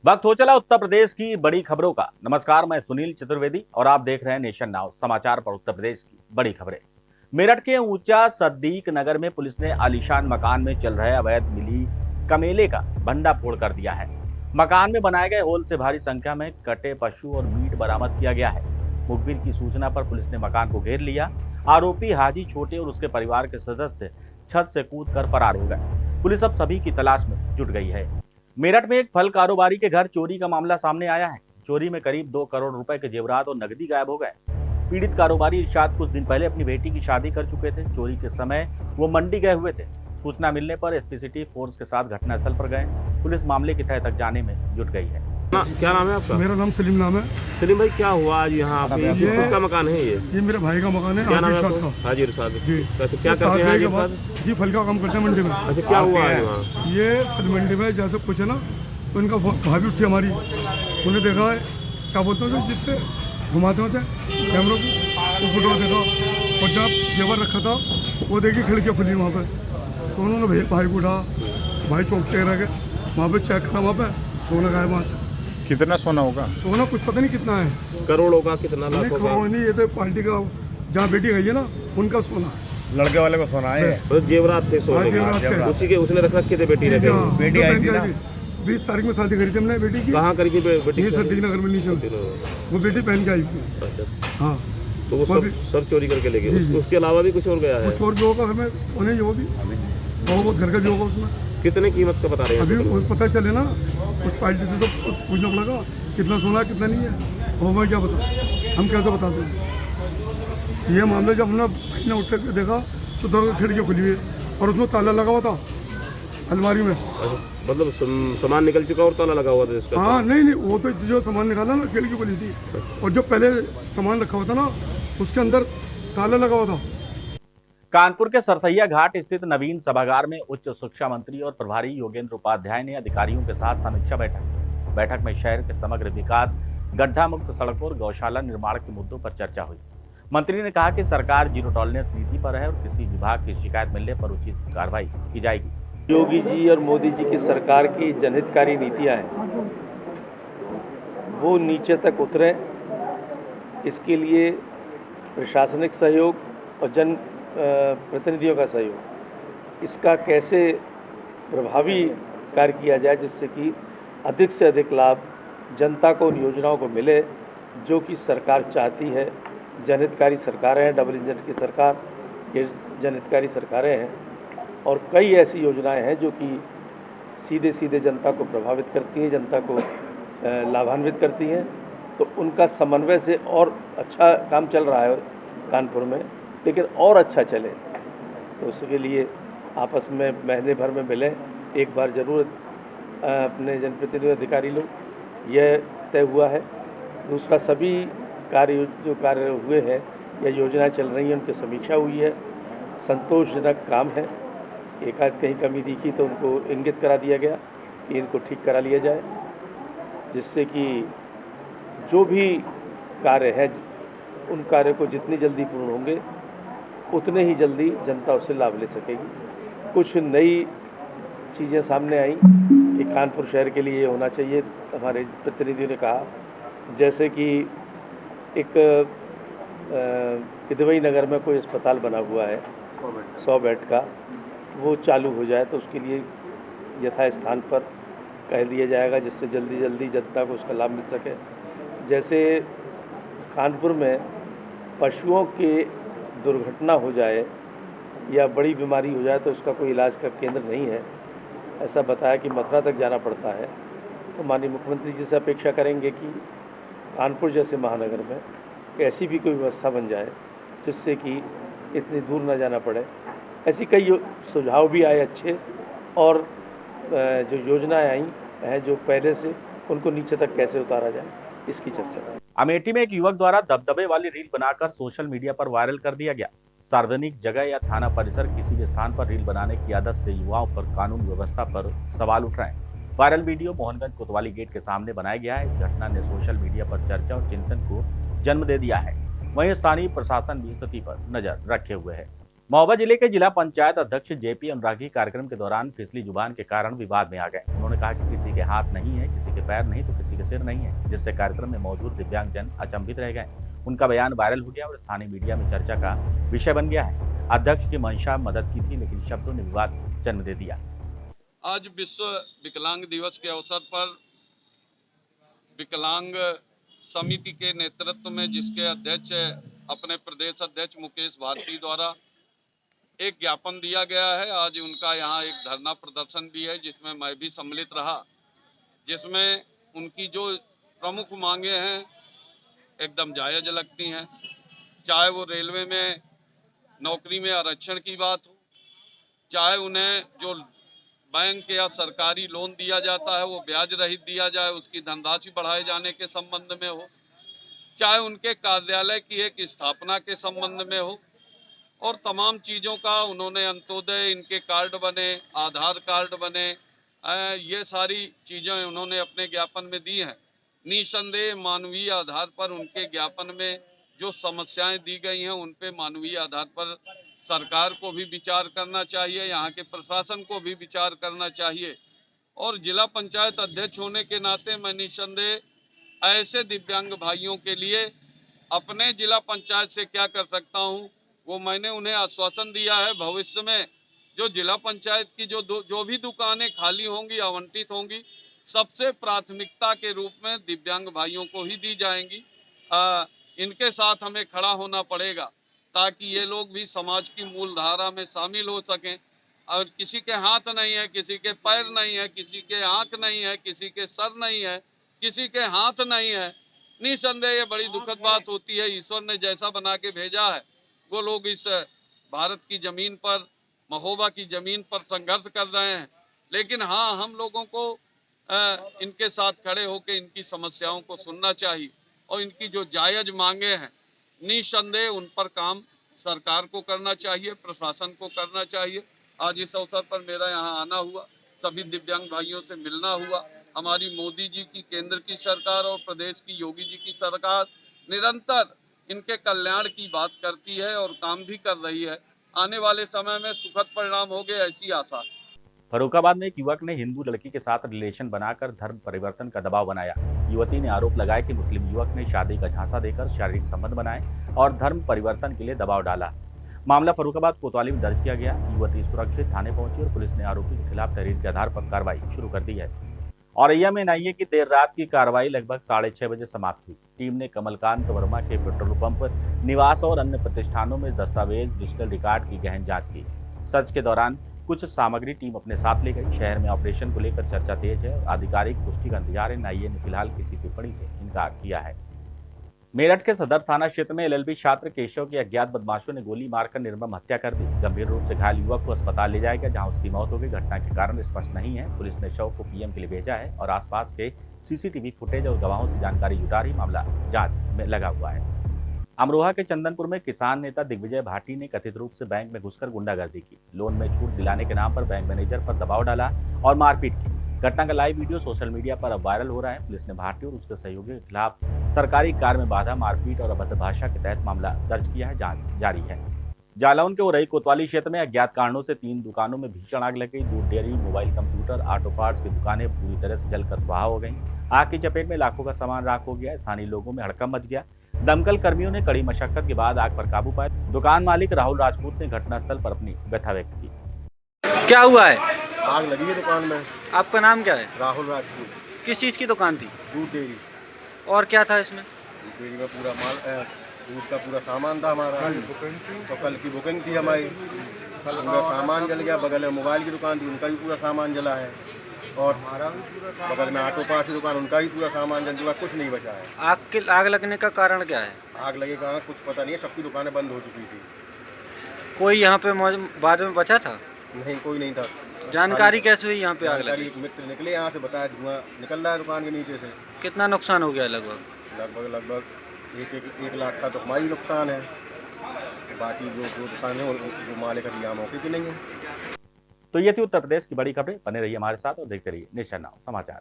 वक्त हो चला उत्तर प्रदेश की बड़ी खबरों का। नमस्कार, मैं सुनील चतुर्वेदी और आप देख रहे हैं नेशन नाउ समाचार पर उत्तर प्रदेश की बड़ी खबरें। मेरठ के ऊंचा सद्दीक नगर में पुलिस ने आलीशान मकान में चल रहे अवैध मिली कमेले का भंडाफोड़ कर दिया है। मकान में बनाए गए होल से भारी संख्या में कटे पशु और मीट बरामद किया गया है। मुखबिर की सूचना पर पुलिस ने मकान को घेर लिया। आरोपी हाजी छोटे और उसके परिवार के सदस्य छत से कूद कर फरार हो गए। पुलिस अब सभी की तलाश में जुट गई है। मेरठ में एक फल कारोबारी के घर चोरी का मामला सामने आया है। चोरी में करीब 2 करोड़ रुपए के जेवरात और नकदी गायब हो गए। पीड़ित कारोबारी इरशाद कुछ दिन पहले अपनी बेटी की शादी कर चुके थे। चोरी के समय वो मंडी गए हुए थे। सूचना मिलने पर एसपी सिटी फोर्स के साथ घटनास्थल पर गए। पुलिस मामले की तह तक जाने में जुट गई है। क्या नाम है आपका? मेरा नाम सलीम नाम है। सलीम भाई, क्या हुआ आज यहाँ पे? किसका मकान है ये मेरे भाई का मकान है। क्या नाम है का आपका? हाजी इरशाद जी। कैसे क्या करते हैं हाजी इरशाद? जी, फल का काम करते हैं मंडी में। अच्छा, क्या हुआ है वहाँ? ये फल मंडी में जैसे कुछ है ना, तो इनका भाभी उठी हमारी, उन्हें देखा है क्या बोलते हैं जिससे घुमाते हैं कैमरों को, वो फोटो देखा और जब जेवर रखा था वो देखी खिड़कियाँ खुली वहाँ पर, तो उन्होंने भाई को उठा, भाई चौक के रह गए वहाँ पर, चेक करा वहाँ पर सोना गायब वहाँ से। कितना सोना होगा? सोना कुछ पता नहीं कितना है। करोड़ों का, कितना लाख होगा? करोड़ नहीं, ये तो पार्टी का जहाँ बेटी गई है ना उनका सोना, लड़के वाले को सोना है। तो जेवरात थे सोने के, उसी के उसने रख रखे थे। बेटी रखे, बेटी आई थी ना 20 तारीख में शादी करी थी हमने बेटी की। कहाँ करी थी बेटी? ये सद्दीक नगर में नीचे वो बेटी पहन के आई थी। हाँ, तो वो सब चोरी करके ले गए। उसके अलावा भी कुछ और गया है? कुछ और भी होगा घर में सोने, जो भी बहुत घर का भी होगा उसमें। कितने कीमत का बता रहे हैं? अभी पता चले ना, उस पार्टी से तो पूछना पड़ेगा कितना सोना कितना नहीं है। वो मैं क्या बता, हम कैसे बताते हैं ये मामला। जब हमने भाई ने उठ कर देखा तो दो खिड़कियाँ खुली हुई और उसमें ताला लगा हुआ था अलमारी में। मतलब सामान निकल चुका और ताला लगा हुआ था इसका? हाँ, नहीं, वो तो जो सामान निकाला ना खिड़की खुली थी, और जो पहले सामान रखा हुआ था ना उसके अंदर ताला लगा हुआ था। कानपुर के सरसैया घाट स्थित नवीन सभागार में उच्च शिक्षा मंत्री और प्रभारी योगेंद्र उपाध्याय ने अधिकारियों के साथ समीक्षा बैठक में शहर के समग्र विकास, गड्ढा मुक्त सड़कों और गौशाला निर्माण के मुद्दों पर चर्चा हुई। मंत्री ने कहा कि सरकार जीरो टॉलरेंस नीति पर है और किसी विभाग की शिकायत मिलने पर उचित कार्रवाई की जाएगी। योगी जी और मोदी जी की सरकार की जनहितकारी नीतियां हैं, वो नीचे तक उतरे, इसके लिए प्रशासनिक सहयोग और जन प्रतिनिधियों का सहयोग, इसका कैसे प्रभावी कार्य किया जाए जिससे कि अधिक से अधिक लाभ जनता को उन योजनाओं को मिले जो कि सरकार चाहती है। जनहितकारी सरकारें हैं, डबल इंजन की सरकार, ये जनहितकारी सरकारें हैं, और कई ऐसी योजनाएं हैं जो कि सीधे सीधे जनता को प्रभावित करती हैं, जनता को लाभान्वित करती हैं। तो उनका समन्वय से और अच्छा काम चल रहा है कानपुर में, लेकिन और अच्छा चले तो उसके लिए आपस में महीने भर में मिलें एक बार ज़रूर अपने जनप्रतिनिधि अधिकारी लोग, यह तय हुआ है। दूसरा, सभी जो कार्य हुए हैं या योजनाएं चल रही हैं उनकी समीक्षा हुई है, संतोषजनक काम है। एक आध कहीं कमी दिखी तो उनको इंगित करा दिया गया कि इनको ठीक करा लिया जाए, जिससे कि जो भी कार्य है उन कार्य को जितनी जल्दी पूर्ण होंगे उतने ही जल्दी जनता उससे लाभ ले सकेगी। कुछ नई चीज़ें सामने आई कि कानपुर शहर के लिए ये होना चाहिए, हमारे प्रतिनिधियों ने कहा, जैसे कि एक किदवई नगर में कोई अस्पताल बना हुआ है 100 बेड का, वो चालू हो जाए तो उसके लिए यथास्थान पर कह दिया जाएगा जिससे जल्दी जल्दी जनता को उसका लाभ मिल सके। जैसे कानपुर में पशुओं के दुर्घटना हो जाए या बड़ी बीमारी हो जाए तो उसका कोई इलाज का केंद्र नहीं है, ऐसा बताया कि मथुरा तक जाना पड़ता है। तो माननीय मुख्यमंत्री जी से अपेक्षा करेंगे कि कानपुर जैसे महानगर में ऐसी भी कोई व्यवस्था बन जाए जिससे कि इतनी दूर न जाना पड़े। ऐसी कई सुझाव भी आए अच्छे, और जो योजनाएं आई हैं जो पहले से, उनको नीचे तक कैसे उतारा जाए इसकी चर्चा। अमेठी में एक युवक द्वारा दबदबे वाली रील बनाकर सोशल मीडिया पर वायरल कर दिया गया। सार्वजनिक जगह या थाना परिसर किसी भी स्थान पर रील बनाने की आदत से युवाओं पर कानून व्यवस्था पर सवाल उठ रहे हैं। वायरल वीडियो मोहनगंज कोतवाली गेट के सामने बनाया गया है। इस घटना ने सोशल मीडिया पर चर्चा और चिंतन को जन्म दे दिया है। वहीं स्थानीय प्रशासन भी स्थिति पर नजर रखे हुए है। महोबा जिले के जिला पंचायत अध्यक्ष जेपी अनुरागी कार्यक्रम के दौरान फिसली जुबान के कारण विवाद में आ गए। उन्होंने कहा कि किसी के हाथ नहीं है, किसी के पैर नहीं तो किसी के सिर नहीं है, जिससे कार्यक्रम में मौजूद दिव्यांगजन अचंभित रह गए। उनका बयान वायरल हो गया और स्थानीय मीडिया में चर्चा का विषय बन गया है। अध्यक्ष की मंशा मदद की थी, लेकिन शब्दों ने विवाद को जन्म दे दिया। आज विश्व विकलांग दिवस के अवसर पर विकलांग समिति के नेतृत्व में, जिसके अध्यक्ष अपने प्रदेश अध्यक्ष मुकेश भारती द्वारा एक ज्ञापन दिया गया है। आज उनका यहाँ एक धरना प्रदर्शन भी है, जिसमें मैं भी सम्मिलित रहा, जिसमें उनकी जो प्रमुख मांगे हैं एकदम जायज़ लगती हैं। चाहे वो रेलवे में नौकरी में आरक्षण की बात हो, चाहे उन्हें जो बैंक या सरकारी लोन दिया जाता है वो ब्याज रहित दिया जाए, उसकी धनराशि बढ़ाए जाने के संबंध में हो, चाहे उनके कार्यालय की एक स्थापना के संबंध में हो, और तमाम चीज़ों का उन्होंने अंत्योदय, इनके कार्ड बने, आधार कार्ड बने, ये सारी चीज़ें उन्होंने अपने ज्ञापन में दी हैं। निसंदेह मानवीय आधार पर उनके ज्ञापन में जो समस्याएं दी गई हैं उन पे मानवीय आधार पर सरकार को भी विचार करना चाहिए, यहाँ के प्रशासन को भी विचार करना चाहिए। और जिला पंचायत अध्यक्ष होने के नाते मैं निसंदेह ऐसे दिव्यांग भाइयों के लिए अपने जिला पंचायत से क्या कर सकता हूँ वो मैंने उन्हें आश्वासन दिया है। भविष्य में जो जिला पंचायत की जो भी दुकानें खाली होंगी, आवंटित होंगी, सबसे प्राथमिकता के रूप में दिव्यांग भाइयों को ही दी जाएंगी। इनके साथ हमें खड़ा होना पड़ेगा ताकि ये लोग भी समाज की मूल धारा में शामिल हो सकें। और किसी के हाथ नहीं है, किसी के पैर नहीं है, किसी के आँख नहीं है, किसी के सर नहीं है, किसी के हाथ नहीं है, निसंदेह ये बड़ी दुखद बात होती है। ईश्वर ने जैसा बना के भेजा है वो लोग इस भारत की ज़मीन पर, महोबा की ज़मीन पर संघर्ष कर रहे हैं। लेकिन हाँ, हम लोगों को इनके साथ खड़े होकर इनकी समस्याओं को सुनना चाहिए और इनकी जो जायज़ मांगे हैं निसंदेह उन पर काम सरकार को करना चाहिए, प्रशासन को करना चाहिए। आज इस अवसर पर मेरा यहाँ आना हुआ, सभी दिव्यांग भाइयों से मिलना हुआ। हमारी मोदी जी की केंद्र की सरकार और प्रदेश की योगी जी की सरकार निरंतर इनके कल्याण की बात करती है और काम भी कर रही है। आने वाले समय में सुखद परिणाम होंगे, ऐसी आशा। फर्रुखाबाद में एक युवक ने हिंदू लड़की के साथ रिलेशन बनाकर धर्म परिवर्तन का दबाव बनाया। युवती ने आरोप लगाया कि मुस्लिम युवक ने शादी का झांसा देकर शारीरिक संबंध बनाए और धर्म परिवर्तन के लिए दबाव डाला। मामला फर्रुखाबाद कोतवाली में दर्ज किया गया। युवती सुरक्षित थाने पहुंची और पुलिस ने आरोपी के खिलाफ तहरीर के आधार पर कार्रवाई शुरू कर दी है। औरैया में एनआईए की देर रात की कार्रवाई लगभग 6:30 बजे समाप्त हुई। टीम ने कमलकांत वर्मा के पेट्रोल पंप, निवास और अन्य प्रतिष्ठानों में दस्तावेज, डिजिटल रिकॉर्ड की गहन जांच की। सर्च के दौरान कुछ सामग्री टीम अपने साथ ले गई। शहर में ऑपरेशन को लेकर चर्चा तेज है और आधिकारिक पुष्टि का इंतजार है। एनआईए ने फिलहाल किसी टिप्पणी से इनकार किया है। मेरठ के सदर थाना क्षेत्र में एलएलबी छात्र केशव की अज्ञात बदमाशों ने गोली मारकर निर्मम हत्या कर दी। गंभीर रूप से घायल युवक को अस्पताल ले जाया गया, जहां उसकी मौत हो गई। घटना के कारण स्पष्ट नहीं है। पुलिस ने शव को पीएम के लिए भेजा है और आसपास के सीसीटीवी फुटेज और गवाहों से जानकारी जुटा रही। मामला जांच में लगा हुआ है। अमरोहा के चंदनपुर में किसान नेता दिग्विजय भाटी ने कथित रूप से बैंक में घुसकर गुंडागर्दी की। लोन में छूट दिलाने के नाम पर बैंक मैनेजर पर दबाव डाला और मारपीट की। घटना का लाइव वीडियो सोशल मीडिया पर अब वायरल हो रहा है। पुलिस ने भाटी और उसके सहयोगियों के खिलाफ सरकारी कार्य में बाधा, मारपीट और अभद्र भाषा के तहत मामला दर्ज किया है। जांच जारी है। जालौन के उरई कोतवाली क्षेत्र में अज्ञात कारणों से 3 दुकानों में भीषण आग लग गई। दूध dairy, mobile computer, auto parts की दुकानें पूरी तरह से जलकर स्वाहा हो गई। आग की चपेट में लाखों का सामान राख हो गया। स्थानीय लोगों में हड़कंप मच गया। दमकल कर्मियों ने कड़ी मशक्कत के बाद आग पर काबू पाया। दुकान मालिक राहुल राजपूत ने घटनास्थल पर अपनी व्यथा व्यक्त की। क्या हुआ है? आग लगी है दुकान में। आपका नाम क्या है? राहुल राजपूत। किस चीज़ की दुकान थी? दूध डेयरी। और क्या था इसमें? दूध डेयरी में पूरा माल, दूध का पूरा सामान था हमारा। तो कल की बुकिंग थी हमारी, कल पूरा सामान जल गया। बगल में मोबाइल की दुकान थी, उनका भी पूरा सामान जला है। और बगल में ऑटो पार्ट्स की दुकान, उनका भी पूरा सामान जल चुका, कुछ नहीं बचा है। आग लगने का कारण क्या है? आग लगे कारण कुछ पता नहीं है। सबकी दुकानें बंद हो चुकी थी। कोई यहाँ पे बाद में बचा था? नहीं, कोई नहीं था। जानकारी कैसे हुई यहाँ पे आग लगी? एक मित्र निकले यहाँ से, बताया धुआं निकल रहा है दुकान के नीचे से। कितना नुकसान हो गया? लगभग 1 लाख का तो हमारी नुकसान है। बाकी जो दुकान है वो मालिक अभी यहाँ मौके पे नहीं है। तो ये थी उत्तर प्रदेश की बड़ी खबरें। बने रहिए हमारे साथ और देखते रहिए नेशन नाउ समाचार।